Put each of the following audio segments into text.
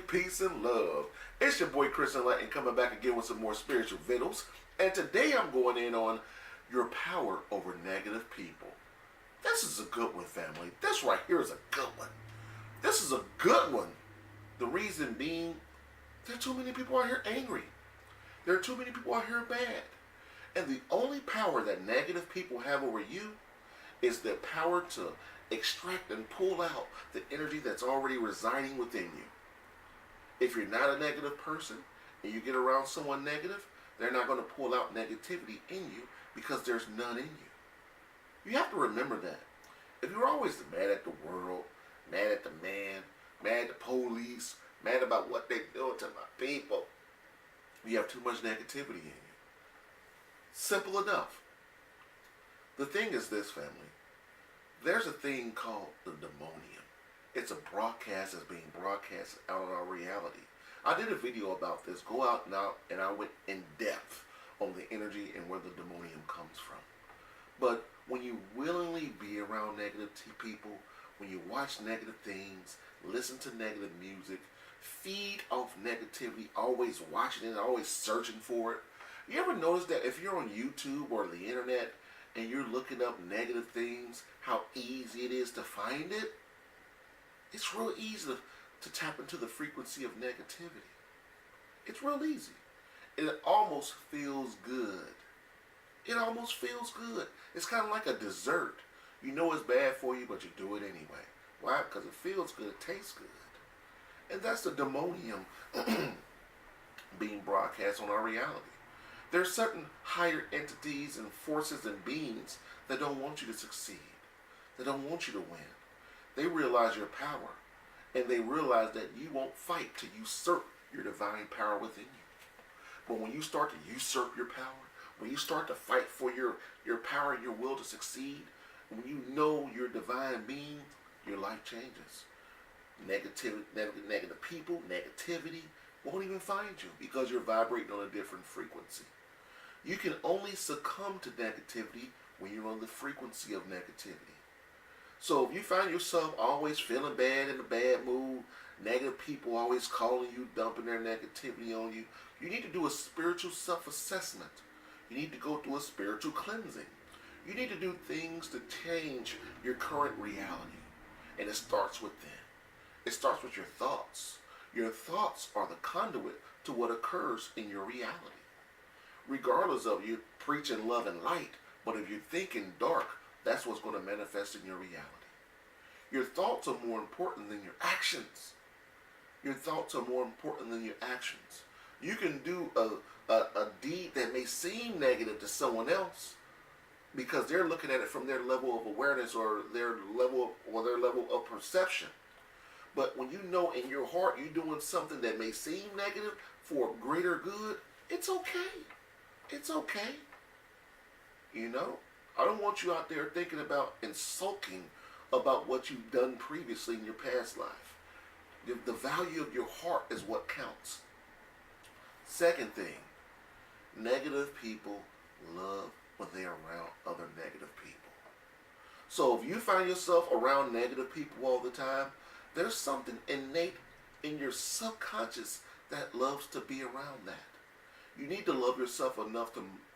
peace, and love. It's your boy Chris Enlightened coming back again with some more spiritual vittles. And today I'm going in on your power over negative people. This is a good one, family. This right here is a good one. This is a good one. The reason being, there are too many people out here angry. There are too many people out here bad. And the only power that negative people have over you is the power to extract and pull out the energy that's already residing within you. If you're not a negative person and you get around someone negative, they're not going to pull out negativity in you because there's none in you. You have to remember that. If you're always mad at the world, mad at the man, mad at the police, mad about what they're doing to my people, you have too much negativity in you. Simple enough. The thing is this, family. There's a thing called the demonium. It's a broadcast that's being broadcast out on our reality. I did a video about this. Go out now, and I went in depth on the energy and where the demonium comes from. But when you willingly be around negative people, when you watch negative things, listen to negative music, feed off negativity, always watching it, always searching for it. You ever notice that if you're on YouTube or the internet and you're looking up negative things, how easy it is to find it? It's real easy to tap into the frequency of negativity. It's real easy. And it almost feels good. It almost feels good. It's kind of like a dessert. You know it's bad for you, but you do it anyway. Why? Because it feels good, it tastes good. And that's the demonium being broadcast on our reality. There are certain higher entities and forces and beings that don't want you to succeed. They don't want you to win. They realize your power, and they realize that you won't fight to usurp your divine power within you. But when you start to usurp your power, when you start to fight for your power and your will to succeed, when you know your divine being, your life changes. Negative people, negativity won't even find you because you're vibrating on a different frequency. You can only succumb to negativity when you're on the frequency of negativity. So if you find yourself always feeling bad, in a bad mood, negative people always calling you, dumping their negativity on you, you need to do a spiritual self-assessment. You need to go through a spiritual cleansing. You need to do things to change your current reality. And it starts within. It starts with your thoughts. Your thoughts are the conduit to what occurs in your reality. Regardless of you preaching love and light, but if you're thinking dark, that's what's going to manifest in your reality. Your thoughts are more important than your actions. Your thoughts are more important than your actions. You can do a deed that may seem negative to someone else because they're looking at it from their level of awareness or their level of perception. But when you know in your heart you're doing something that may seem negative for greater good, it's okay. It's okay. You know? I don't want you out there thinking about and sulking about what you've done previously in your past life. The value of your heart is what counts. Second thing, negative people love when they're around other negative people. So if you find yourself around negative people all the time, there's something innate in your subconscious that loves to be around that. You need to love yourself enough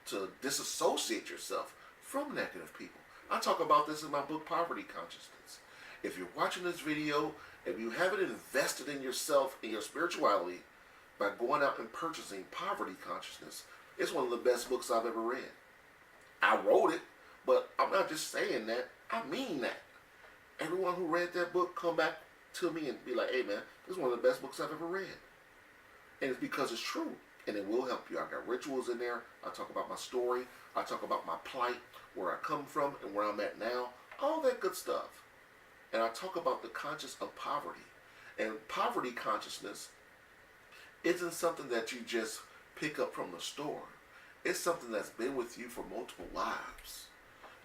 to disassociate yourself from negative people. I talk about this in my book, Poverty Consciousness. If you're watching this video, if you haven't invested in yourself, in your spirituality, by going out and purchasing Poverty Consciousness, it's one of the best books I've ever read. I wrote it, but I'm not just saying that. I mean that. Everyone who read that book come back to me and be like, hey man, this is one of the best books I've ever read. And it's because it's true. And it will help you. I got rituals in there. I talk about my story. I talk about my plight, where I come from and where I'm at now. All that good stuff. And I talk about the conscious of poverty. And poverty consciousness isn't something that you just pick up from the store. It's something that's been with you for multiple lives.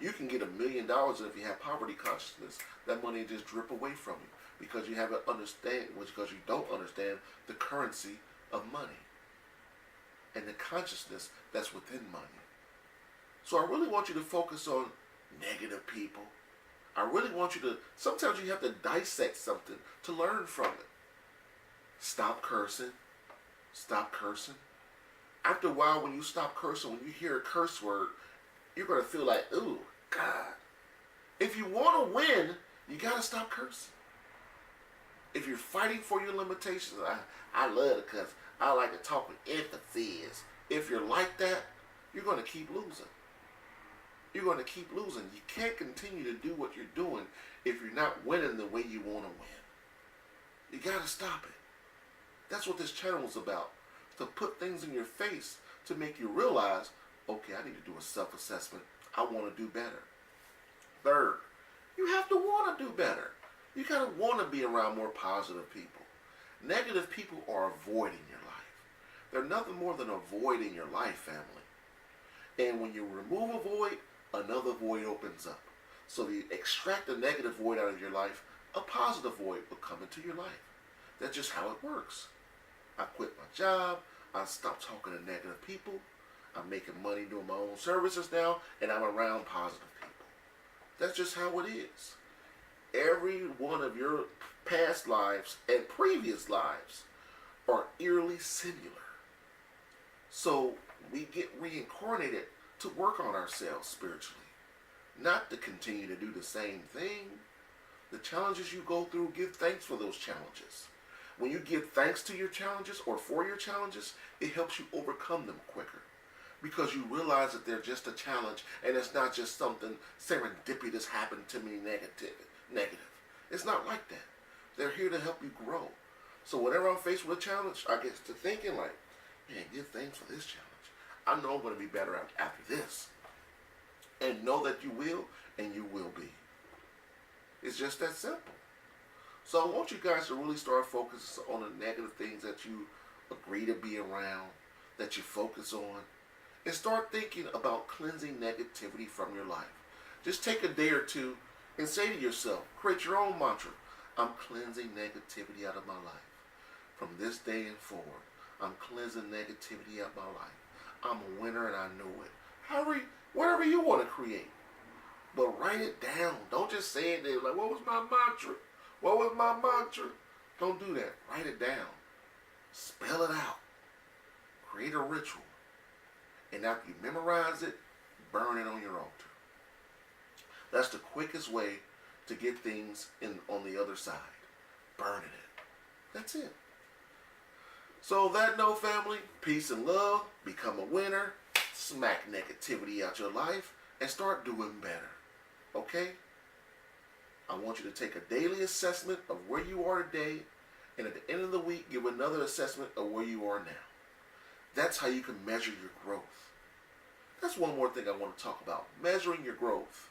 You can get $1 million, and if you have poverty consciousness, that money just drip away from you because you haven't understand, because you don't understand the currency of money and the consciousness that's within money. So I really want you to focus on negative people. I really want you to, sometimes you have to dissect something to learn from it. Stop cursing. Stop cursing. After a while, when you stop cursing, when you hear a curse word, you're going to feel like, ooh, God. If you want to win, you got to stop cursing. If you're fighting for your limitations, I love to cuss. I like to talk with emphasis. If you're like that, you're going to keep losing. You're going to keep losing. You can't continue to do what you're doing if you're not winning the way you want to win. You got to stop it. That's what this channel is about. To put things in your face to make you realize, okay, I need to do a self-assessment. I want to do better. Third, you have to want to do better. You got to want to be around more positive people. Negative people are avoiding your life. They're nothing more than a void in your life, family. And when you remove a void, another void opens up. So you extract a negative void out of your life, a positive void will come into your life. That's just how it works. I quit my job. I stopped talking to negative people. I'm making money doing my own services now, and I'm around positive people. That's just how it is. Every one of your past lives and previous lives are eerily similar. So we get reincarnated to work on ourselves spiritually, not to continue to do the same thing. The challenges you go through, give thanks for those challenges. When you give thanks to your challenges or for your challenges, it helps you overcome them quicker. Because you realize that they're just a challenge and it's not just something serendipitous happened to me negative. It's not like that. They're here to help you grow. So whenever I'm faced with a challenge, I get to thinking like, man, give thanks for this challenge. I know I'm going to be better after this. And know that you will, and you will be. It's just that simple. So I want you guys to really start focusing on the negative things that you agree to be around, that you focus on, and start thinking about cleansing negativity from your life. Just take a day or two and say to yourself, create your own mantra. I'm cleansing negativity out of my life. From this day and forward, I'm cleansing negativity out of my life. I'm a winner and I know it. Whatever you want to create. But write it down. Don't just say it there like, what was my mantra? What was my mantra? Don't do that. Write it down. Spell it out. Create a ritual. And after you memorize it, burn it on your altar. That's the quickest way to get things on the other side. Burning it. That's it. So on that note, family, peace and love. Become a winner. Smack negativity out your life and start doing better. Okay? I want you to take a daily assessment of where you are today, and at the end of the week, give another assessment of where you are now. That's how you can measure your growth. That's one more thing I want to talk about, measuring your growth.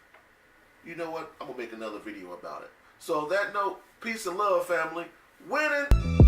You know what? I'm going to make another video about it. So on that note, peace and love, family. Winning!